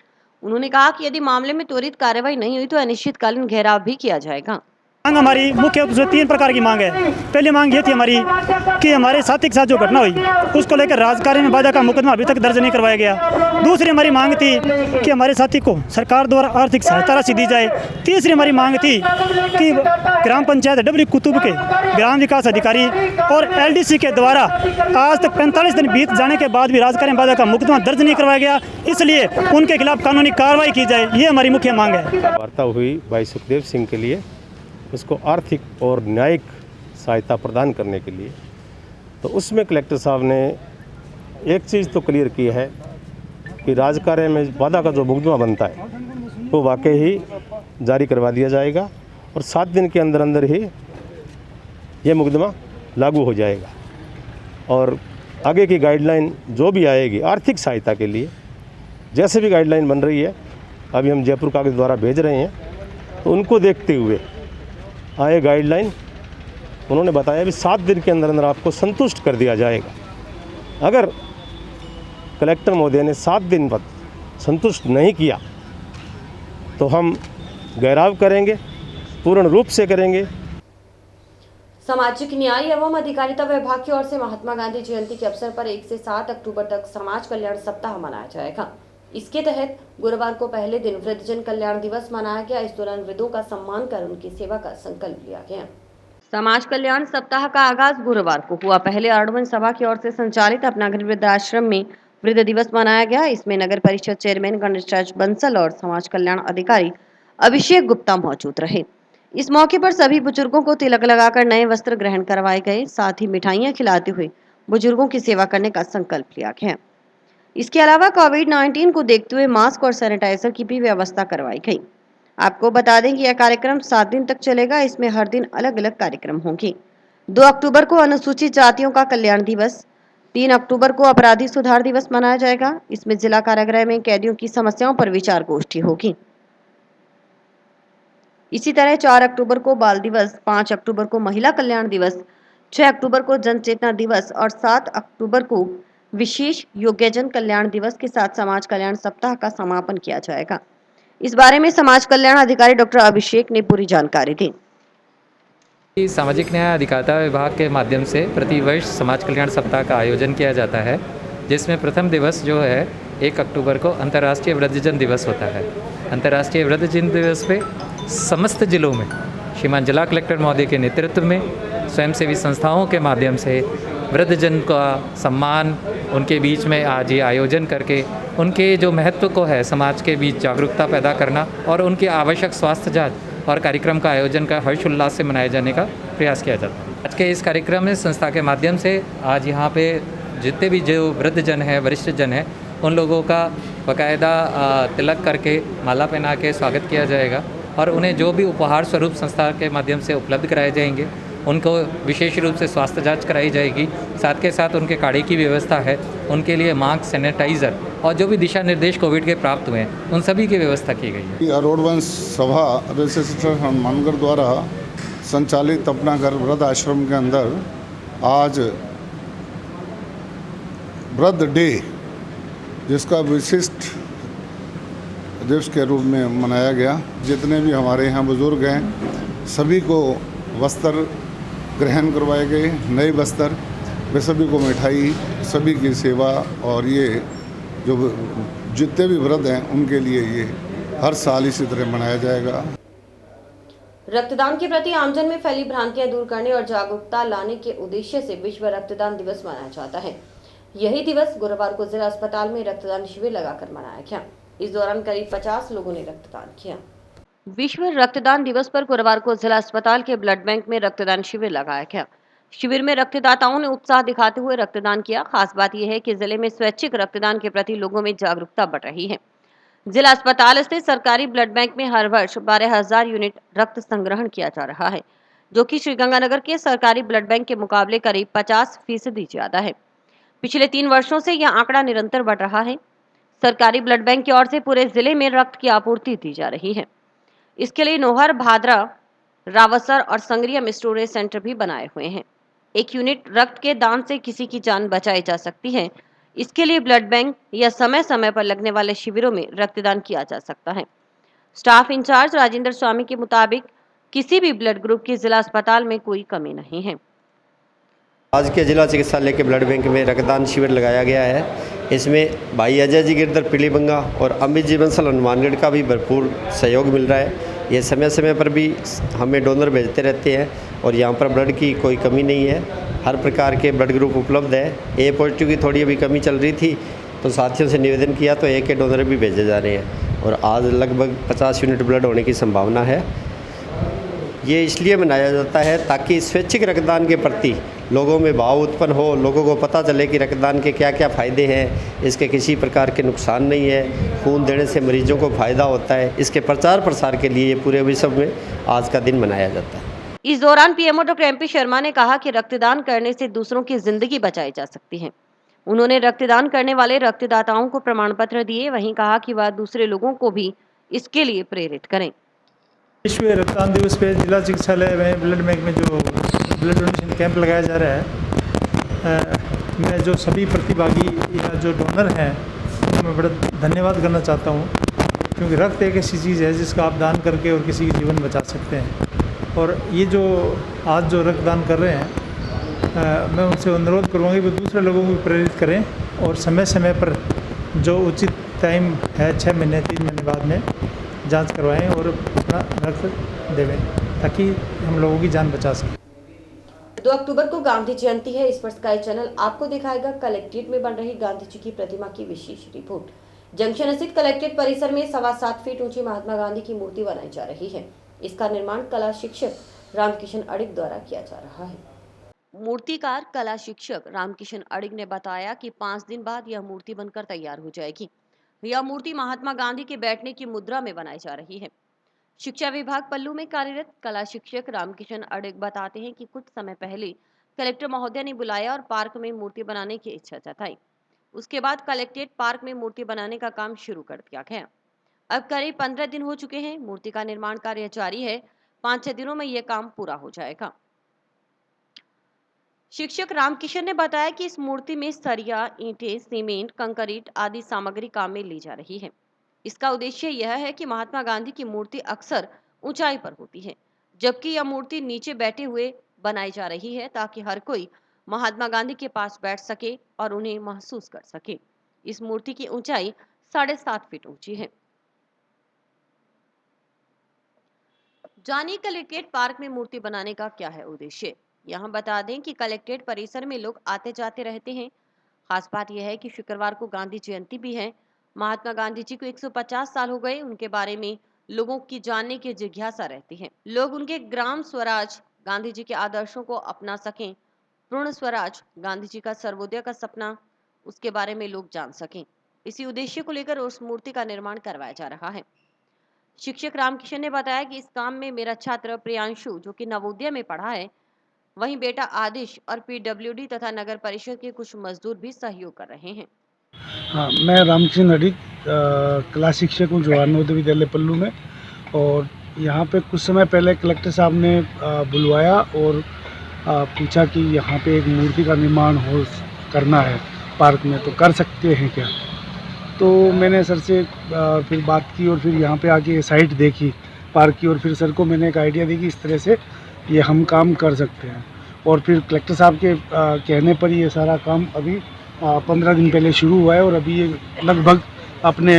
उन्होंने कहा कि यदि मामले में त्वरित कार्रवाई नहीं हुई तो अनिश्चितकालीन घेराव भी किया जाएगा। मांग हमारी मुख्य 3 प्रकार की मांग है। पहली मांग ये थी हमारी कि हमारे साथी के साथ जो घटना हुई उसको लेकर राजकार्य में बाधा का मुकदमा अभी तक दर्ज नहीं करवाया गया। दूसरी हमारी मांग थी कि हमारे साथी को सरकार द्वारा आर्थिक सहायता राशि दी जाए। तीसरी हमारी मांग थी कि ग्राम पंचायत डबली कुतुब के ग्राम विकास अधिकारी और LDC के द्वारा आज तक 45 दिन बीत जाने के बाद भी राजकार्य में बाधा का मुकदमा दर्ज नहीं करवाया गया, इसलिए उनके खिलाफ कानूनी कार्रवाई की जाए। ये हमारी मुख्य मांग है। वार्ता हुई भाई सुखदेव सिंह के लिए, उसको आर्थिक और न्यायिक सहायता प्रदान करने के लिए, तो उसमें कलेक्टर साहब ने एक चीज़ तो क्लियर की है कि राजकार्य में बाधा का जो मुकदमा बनता है वो वाकई ही जारी करवा दिया जाएगा और 7 दिन के अंदर अंदर ही ये मुकदमा लागू हो जाएगा। और आगे की गाइडलाइन जो भी आएगी आर्थिक सहायता के लिए, जैसे भी गाइडलाइन बन रही है, अभी हम जयपुर कागज द्वारा भेज रहे हैं, तो उनको देखते हुए आए गाइडलाइन उन्होंने बताया भी 7 दिन के अंदर अंदर आपको संतुष्ट कर दिया जाएगा। अगर कलेक्टर महोदय ने 7 दिन बाद संतुष्ट नहीं किया तो हम घेराव करेंगे, पूर्ण रूप से करेंगे। सामाजिक न्याय एवं अधिकारिता विभाग की ओर से महात्मा गांधी जयंती के अवसर पर 1 से 7 अक्टूबर तक समाज कल्याण सप्ताह मनाया जाएगा। इसके तहत गुरुवार को पहले दिन वृद्धजन कल्याण दिवस मनाया गया। इस दौरान वृद्धों का सम्मान कर उनकी सेवा का संकल्प लिया गया। समाज कल्याण सप्ताह का आगाज गुरुवार को हुआ। पहले आर्डवन सभा की ओर से संचालित अपनागर वृद्धाश्रम में वृद्ध दिवस मनाया गया। इसमें नगर परिषद चेयरमैन गणेश बंसल और समाज कल्याण अधिकारी अभिषेक गुप्ता मौजूद रहे। इस मौके पर सभी बुजुर्गों को तिलक लगाकर नए वस्त्र ग्रहण करवाए गए। साथ ही मिठाइयां खिलाते हुए बुजुर्गों की सेवा करने का संकल्प लिया गया। इसके अलावा कोविड-19 को देखते हुए मास्क और सैनिटाइजर की भी व्यवस्था करवाई गई। आपको बता दें कि यह कार्यक्रम 7 दिन तक चलेगा। इसमें हर दिन अलग अलग कार्यक्रम होंगे। 2 अक्टूबर को अनुसूचित जातियों का कल्याण दिवस, 3 अक्टूबर को अपराधी सुधार दिवस मनाया जाएगा। इसमें जिला कारागृह में कैदियों की समस्याओं पर विचार गोष्ठी होगी। इसी तरह 4 अक्टूबर को बाल दिवस, 5 अक्टूबर को महिला कल्याण दिवस, 6 अक्टूबर को जन चेतना दिवस और 7 अक्टूबर को विशेष योग्यजन कल्याण दिवस के साथ समाज कल्याण सप्ताह का समापन किया जाएगा। इस बारे में समाज कल्याण अधिकारी डॉक्टर अभिषेक ने पूरी जानकारी दी। सामाजिक न्याय अधिकारिता विभाग के माध्यम से प्रतिवर्ष समाज कल्याण सप्ताह का आयोजन किया जाता है, जिसमें प्रथम दिवस जो है 1 अक्टूबर को अंतर्राष्ट्रीय वृद्धजन दिवस होता है। अंतर्राष्ट्रीय वृद्धजन दिवस पे समस्त जिलों में श्रीमान जिला कलेक्टर महोदय के नेतृत्व में स्वयंसेवी संस्थाओं के माध्यम से वृद्धजन का सम्मान, उनके बीच में आज ये आयोजन करके उनके जो महत्व को है समाज के बीच जागरूकता पैदा करना और उनके आवश्यक स्वास्थ्य जांच और कार्यक्रम का आयोजन का हर्ष उल्लास से मनाए जाने का प्रयास किया जाता है। आज के इस कार्यक्रम में संस्था के माध्यम से आज यहाँ पे जितने भी जो वृद्धजन है, वरिष्ठ जन है, उन लोगों का बाकायदा तिलक करके माला पहना के स्वागत किया जाएगा और उन्हें जो भी उपहार स्वरूप संस्था के माध्यम से उपलब्ध कराए जाएंगे, उनको विशेष रूप से स्वास्थ्य जांच कराई जाएगी। साथ के साथ उनके काढ़े की व्यवस्था है, उनके लिए मास्क, सैनिटाइज़र और जो भी दिशा निर्देश कोविड के प्राप्त हुए हैं उन सभी की व्यवस्था की गई है। आरोडवन सभा रजिस्ट्रेशन हनुमानगढ़ द्वारा संचालित अपना घर वृद्ध आश्रम के अंदर आज वृद्ध डे, जिसका विशिष्ट दिवस के रूप में मनाया गया। जितने भी हमारे यहाँ बुजुर्ग हैं सभी को वस्त्र ग्रहण करवाए गए, नए वस्त्र, वे सभी को मिठाई, सभी की सेवा और ये जो जितने भी वृद्ध हैं उनके लिए ये हर साल इसी तरह मनाया जाएगा। रक्तदान के प्रति आमजन में फैली भ्रांतियां दूर करने और जागरूकता लाने के उद्देश्य से विश्व रक्तदान दिवस मनाया जाता है। यही दिवस गुरुवार को जिला अस्पताल में रक्तदान शिविर लगाकर मनाया गया। इस दौरान करीब 50 लोगों ने रक्तदान किया। विश्व रक्तदान दिवस पर गुरुवार को जिला अस्पताल के ब्लड बैंक में रक्तदान शिविर लगाया गया। शिविर में रक्तदाताओं ने उत्साह दिखाते हुए रक्तदान किया। खास बात यह है कि जिले में स्वैच्छिक रक्तदान के प्रति लोगों में जागरूकता बढ़ रही है। जिला अस्पताल स्थित सरकारी ब्लड बैंक में हर वर्ष 12,000 यूनिट रक्त संग्रहण किया जा रहा है, जो कि श्रीगंगानगर के सरकारी ब्लड बैंक के मुकाबले करीब 50% ज्यादा है। पिछले 3 वर्षों से यह आंकड़ा निरंतर बढ़ रहा है। सरकारी ब्लड बैंक की ओर से पूरे जिले में रक्त की आपूर्ति दी जा रही है। इसके लिए नोहर, भादरा, रावसर और संग्रिया में स्टोरेज सेंटर भी बनाए हुए हैं। 1 यूनिट रक्त के दान से किसी की जान बचाई जा सकती है। इसके लिए ब्लड बैंक या समय समय पर लगने वाले शिविरों में रक्तदान किया जा सकता है। स्टाफ इंचार्ज राजेंद्र स्वामी के मुताबिक किसी भी ब्लड ग्रुप की जिला अस्पताल में कोई कमी नहीं है। आज के जिला चिकित्सालय के ब्लड बैंक में रक्तदान शिविर लगाया गया है। इसमें भाई अजय जी गिरधर पीलीबंगा और अमित जी बंसल हनुमानगढ़ का भी भरपूर सहयोग मिल रहा है। ये समय समय पर भी हमें डोनर भेजते रहते हैं और यहाँ पर ब्लड की कोई कमी नहीं है। हर प्रकार के ब्लड ग्रुप उपलब्ध है। ए पॉजिटिव की थोड़ी अभी कमी चल रही थी तो साथियों से निवेदन किया तो ए के डोनर भी भेजे जा रहे हैं और आज लगभग 50 यूनिट ब्लड होने की संभावना है। ये इसलिए मनाया जाता है ताकि स्वैच्छिक रक्तदान के प्रति लोगों में भाव उत्पन्न हो, लोगों को पता चले कि रक्तदान के क्या क्या फ़ायदे हैं, इसके किसी प्रकार के नुकसान नहीं है, खून देने से मरीजों को फ़ायदा होता है। इसके प्रचार प्रसार के लिए ये पूरे विश्व में आज का दिन मनाया जाता है। इस दौरान पीएमओ डॉक्टर एमपी शर्मा ने कहा कि रक्तदान करने से दूसरों की जिंदगी बचाई जा सकती है। उन्होंने रक्तदान करने वाले रक्तदाताओं को प्रमाण पत्र दिए, वहीं कहा कि वह दूसरे लोगों को भी इसके लिए प्रेरित करें। विश्व रक्तदान दिवस पे जिला चिकित्सालय में ब्लड बैंक में जो ब्लड डोनेशन कैंप लगाया जा रहा है, मैं जो सभी प्रतिभागी या जो डोनर हैं उनको मैं बड़ा धन्यवाद करना चाहता हूँ, क्योंकि रक्त एक ऐसी चीज़ है जिसका आप दान करके और किसी की जीवन बचा सकते हैं। और ये जो आज जो रक्तदान कर रहे हैं, मैं उनसे अनुरोध करूँगा कि वो दूसरे लोगों को भी प्रेरित करें और समय समय पर जो उचित टाइम है 6 महीने 3 महीने बाद में जांच करवाएं और अपना रक्त देवें, ताकि हम लोगों की जान बचा सकें। 2 अक्टूबर को गांधी जयंती है। इस पर स्काई चैनल आपको दिखाएगा कलेक्ट्रेट में बन रही गांधी जी की प्रतिमा की विशेष रिपोर्ट। जंक्शन स्थित कलेक्ट्रेट परिसर में 7.25 फीट ऊंची महात्मा गांधी की मूर्ति बनाई जा रही है। इसका निर्माण कला शिक्षक रामकिशन अडिग द्वारा किया जा रहा है। मूर्तिकार कला शिक्षक रामकिशन अडिग ने बताया कि 5 दिन बाद यह मूर्ति बनकर तैयार हो जाएगी। यह मूर्ति महात्मा गांधी के बैठने की मुद्रा में बनाई जा रही है। शिक्षा विभाग पल्लू में कार्यरत कला शिक्षक रामकिशन अडिग बताते हैं कि कुछ समय पहले कलेक्टर महोदय ने बुलाया और पार्क में मूर्ति बनाने की इच्छा जताई। उसके बाद कलेक्ट्रेट पार्क में मूर्ति बनाने का काम शुरू कर दिया गया। अब करीब 15 दिन हो चुके हैं। मूर्ति का निर्माण कार्य जारी है। 5-6 दिनों में यह काम पूरा हो जाएगा। शिक्षक रामकिशन ने बताया कि इस मूर्ति में सरिया, ईंटें, सीमेंट, कंक्रीट आदि सामग्री काम में ली जा रही है। इसका उद्देश्य यह है कि महात्मा गांधी की मूर्ति अक्सर ऊंचाई पर होती है, जबकि यह मूर्ति नीचे बैठे हुए बनाई जा रही है, ताकि हर कोई महात्मा गांधी के पास बैठ सके और उन्हें महसूस कर सके। इस मूर्ति की ऊंचाई 7.5 फीट ऊंची है। जानिए कलेक्ट्रेट पार्क में मूर्ति बनाने का क्या है उद्देश्य। यहाँ बता दें कि कलेक्ट्रेट परिसर में लोग आते जाते रहते हैं। खास बात यह है कि शुक्रवार को गांधी जयंती भी है। महात्मा गांधी जी को 150 साल हो गए। उनके बारे में लोगों की जानने की जिज्ञासा रहती है। लोग उनके ग्राम स्वराज गांधी जी के आदर्शों को अपना सकें, पूर्ण स्वराज गांधी जी का सर्वोदय का सपना, उसके बारे में लोग जान सकें। इसी उद्देश्य को लेकर उस मूर्ति का निर्माण करवाया जा रहा है। शिक्षक रामकिशन ने बताया कि इस काम में मेरा छात्र प्रियांशु, जो कि नवोदय में पढ़ा है, वहीं बेटा आदिश और पीडब्ल्यूडी तथा नगर परिषद के कुछ मजदूर भी सहयोग कर रहे हैं। हाँ, मैं रामकिशन अडिग कला शिक्षक हूँ जवाहर नवोदय विद्यालय पल्लू में। और यहाँ पे कुछ समय पहले कलेक्टर साहब ने बुलवाया और पूछा कि यहाँ पे एक मूर्ति का निर्माण करना है पार्क में, तो कर सकते हैं क्या। तो मैंने सर से फिर बात की और फिर यहाँ पे आके साइट देखी पार्क की, और फिर सर को मैंने एक आइडिया दी कि इस तरह से ये हम काम कर सकते हैं। और फिर कलेक्टर साहब के कहने पर ये सारा काम अभी 15 दिन पहले शुरू हुआ है और अभी ये लगभग अपने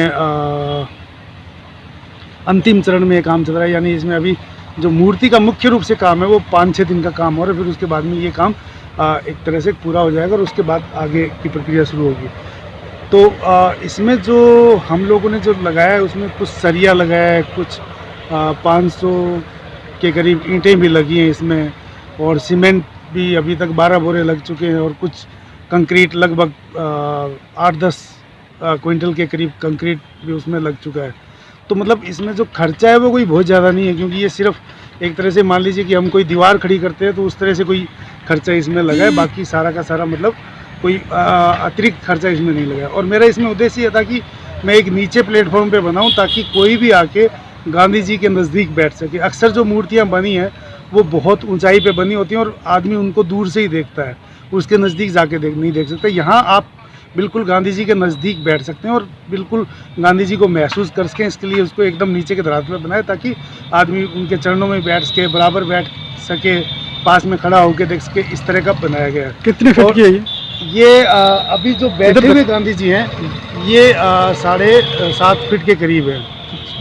अंतिम चरण में ये काम चल रहा है। यानी इसमें अभी जो मूर्ति का मुख्य रूप से काम है वो 5-6 दिन का काम हो रहा है। फिर उसके बाद में ये काम एक तरह से पूरा हो जाएगा और उसके बाद आगे की प्रक्रिया शुरू होगी। तो इसमें जो हम लोगों ने जो लगाया है उसमें कुछ सरिया लगाया है, कुछ 500 के करीब ईंटें भी लगी हैं इसमें, और सीमेंट भी अभी तक 12 बोरे लग चुके हैं, और कुछ कंक्रीट लगभग 8-10 क्विंटल के करीब कंक्रीट भी उसमें लग चुका है। तो मतलब इसमें जो खर्चा है वो कोई बहुत ज़्यादा नहीं है, क्योंकि ये सिर्फ एक तरह से मान लीजिए कि हम कोई दीवार खड़ी करते हैं तो उस तरह से कोई खर्चा इसमें लगा है। बाकी सारा का सारा मतलब कोई अतिरिक्त खर्चा इसमें नहीं लगा। और मेरा इसमें उद्देश्य ये था कि मैं एक नीचे प्लेटफॉर्म पे बनाऊं ताकि कोई भी आके गांधी जी के नज़दीक बैठ सके। अक्सर जो मूर्तियां बनी हैं वो बहुत ऊंचाई पे बनी होती हैं और आदमी उनको दूर से ही देखता है, उसके नज़दीक जाके नहीं देख सकते। यहाँ आप बिल्कुल गांधी जी के नज़दीक बैठ सकते हैं और बिल्कुल गांधी जी को महसूस कर सकें। इसके लिए उसको एकदम नीचे के धरातल पर बनाए ताकि आदमी उनके चरणों में बैठ सके, बराबर बैठ सके, पास में खड़ा होकर देख सके। इस तरह का बनाया गया है। कितने फीट की है ये? अभी जो बैठे हुए गांधी जी हैं ये 7.5 फीट के करीब है।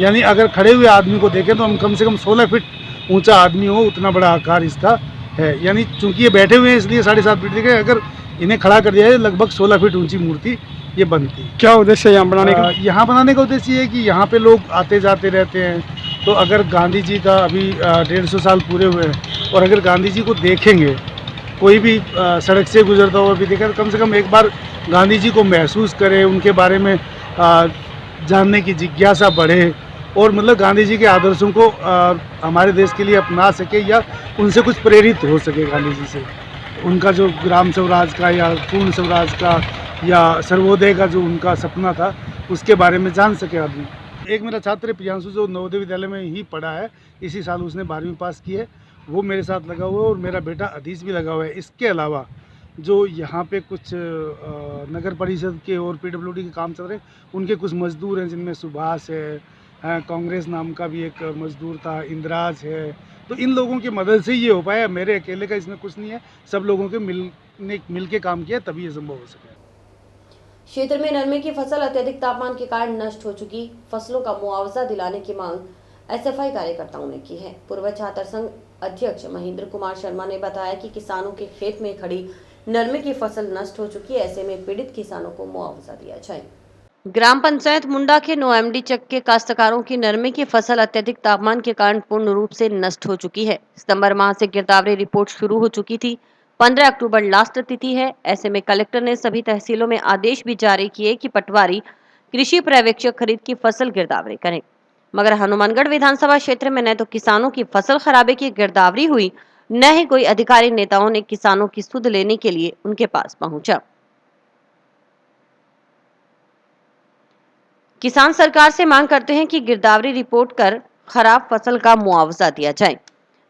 यानी अगर खड़े हुए आदमी को देखें तो हम कम से कम 16 फीट ऊंचा आदमी हो, उतना बड़ा आकार इसका है। यानी चूंकि ये बैठे हुए हैं इसलिए 7.5 फीट देखें, अगर इन्हें खड़ा कर दिया है लगभग 16 फीट ऊंची मूर्ति ये बनती है। क्या उद्देश्य है यहाँ बनाने का? यहाँ बनाने का उद्देश्य ये है कि यहाँ पे लोग आते जाते रहते हैं, तो अगर गांधी जी का अभी 150 साल पूरे हुए हैं और अगर गांधी जी को देखेंगे, कोई भी सड़क से गुजरता हुआ भी देखा, कम से कम एक बार गांधी जी को महसूस करे, उनके बारे में जानने की जिज्ञासा बढ़े और मतलब गांधी जी के आदर्शों को हमारे देश के लिए अपना सके या उनसे कुछ प्रेरित हो सके गांधी जी से। उनका जो ग्राम स्वराज का या पूर्ण स्वराज का या सर्वोदय का जो उनका सपना था उसके बारे में जान सके आदमी। एक मेरा छात्र है प्रियांशु, जो नवोदय विद्यालय में ही पढ़ा है, इसी साल उसने 12वीं पास की है, वो मेरे साथ लगा हुआ है, और मेरा बेटा अधीश भी लगा हुआ है। इसके अलावा जो यहाँ पे कुछ नगर परिषद के और PWD के काम चल रहे हैं, उनके कुछ मजदूर हैं, जिनमें सुभाष है, कांग्रेस नाम का भी एक मजदूर था, इंद्राज है। तो इन लोगों की मदद से ये हो पाया, मेरे अकेले का इसमें कुछ नहीं है, सब लोगों के मिल के काम किया, तभी ये संभव हो सके। क्षेत्र में नरमे की फसल अत्यधिक तापमान के कारण नष्ट हो चुकी फसलों का मुआवजा दिलाने की मांग SFI कार्यकर्ताओं ने की है। पूर्व छात्र संघ अध्यक्ष महेंद्र कुमार शर्मा ने बताया कि किसानों के खेत में खड़ी नरमे की फसल नष्ट हो चुकी है, ऐसे में पीड़ित किसानों को मुआवजा दिया जाए। ग्राम पंचायत मुंडा के 9 MD चक के काश्तकारों की नरमे की फसल अत्यधिक तापमान के कारण पूर्ण रूप से नष्ट हो चुकी है। सितंबर माह से गिरदावरी रिपोर्ट शुरू हो चुकी थी। 15 अक्टूबर लास्ट तिथि है। ऐसे में कलेक्टर ने सभी तहसीलों में आदेश भी जारी किए कि पटवारी कृषि पर्यवेक्षक खरीद की फसल गिरदावरी करें, मगर हनुमानगढ़ विधानसभा क्षेत्र में न तो किसानों की फसल खराबे की गिरदावरी हुई, न ही कोई अधिकारी नेताओं ने किसानों की सुध लेने के लिए उनके पास पहुंचा। किसान सरकार से मांग करते हैं कि गिरदावरी रिपोर्ट कर खराब फसल का मुआवजा दिया जाए।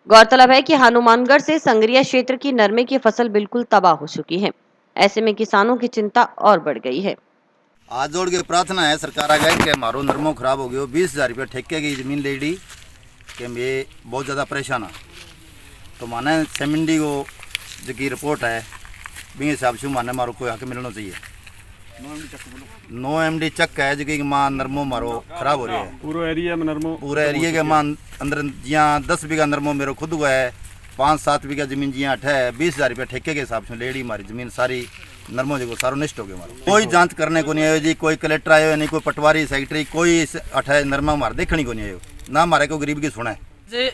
गौरतलब है कि हनुमानगढ़ से संगरिया क्षेत्र की नरमे की फसल बिल्कुल तबाह हो चुकी है। ऐसे में किसानों की चिंता और बढ़ गई है। आज जोड़ के प्रार्थना है सरकार आगे कि हमारो नरमो खराब हो गयो, 20,000 रुपया ठेके की जमीन ले ली कि मैं बहुत ज़्यादा परेशान हाँ। तो माने सेमिंडी को जो की रिपोर्ट है बी हिसाब से माने मारो कोई हक मिलना चाहिए। 9 MD चक है जो कि माँ नरमो मारो खराब हो रही है। पूरे एरिया में नरमो, पूरे एरिया के माँ अंदर जियाँ 10 बीघा नरमो मेरे खुद हुआ है, 5-7 बीघा जमीन जियाँ अठ है, 20,000 रुपया ठेके के हिसाब से लेडी हमारी जमीन सारी नरमो जो सारो नष्ट हो गया हमारा। कोई जांच करने को नहीं आयो जी, कोई कलेक्टर आयो नहीं, कोई पटवारी सेक्रेटरी, कोई अठ नरमा हमारे देखने को नहीं आयो, ना हमारे को गरीब की सुना है।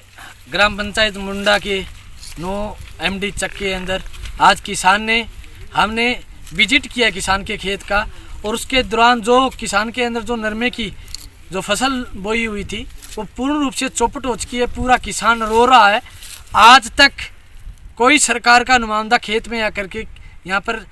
ग्राम पंचायत मुंडा के 9 MD चक के अंदर आज हमने विजिट किया किसान के खेत का, और उसके दौरान जो किसान के अंदर जो नरमे की जो फसल बोई हुई थी वो पूर्ण रूप से चौपट हो चुकी है। पूरा किसान रो रहा है। आज तक कोई सरकार का नुमाइंदा खेत में आकर के यहाँ पर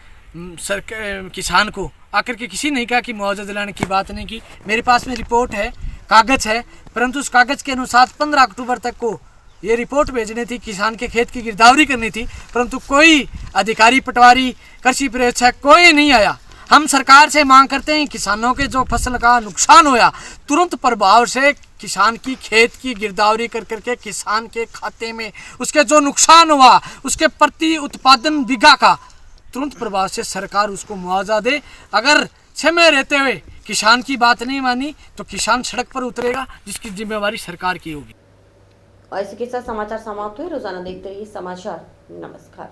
किसान को आकर के किसी ने कहा कि मुआवजा दिलाने की बात नहीं की। मेरे पास में रिपोर्ट है, कागज़ है, परंतु उस कागज़ के अनुसार 15 अक्टूबर तक को ये रिपोर्ट भेजनी थी, किसान के खेत की गिरदावरी करनी थी, परंतु कोई अधिकारी, पटवारी, कृषि पर्यवेक्षक कोई नहीं आया। हम सरकार से मांग करते हैं किसानों के जो फसल का नुकसान होया तुरंत प्रभाव से किसान की खेत की गिरदावरी कर करके किसान के खाते में उसके जो नुकसान हुआ उसके प्रति उत्पादन बीघा का तुरंत प्रभाव से सरकार उसको मुआवजा दे। अगर समय रहते हुए किसान की बात नहीं मानी तो किसान सड़क पर उतरेगा, जिसकी जिम्मेवारी सरकार की होगी। और इसी के साथ समाचार समाप्त हुए। रोजाना देखते रहिए समाचार। नमस्कार।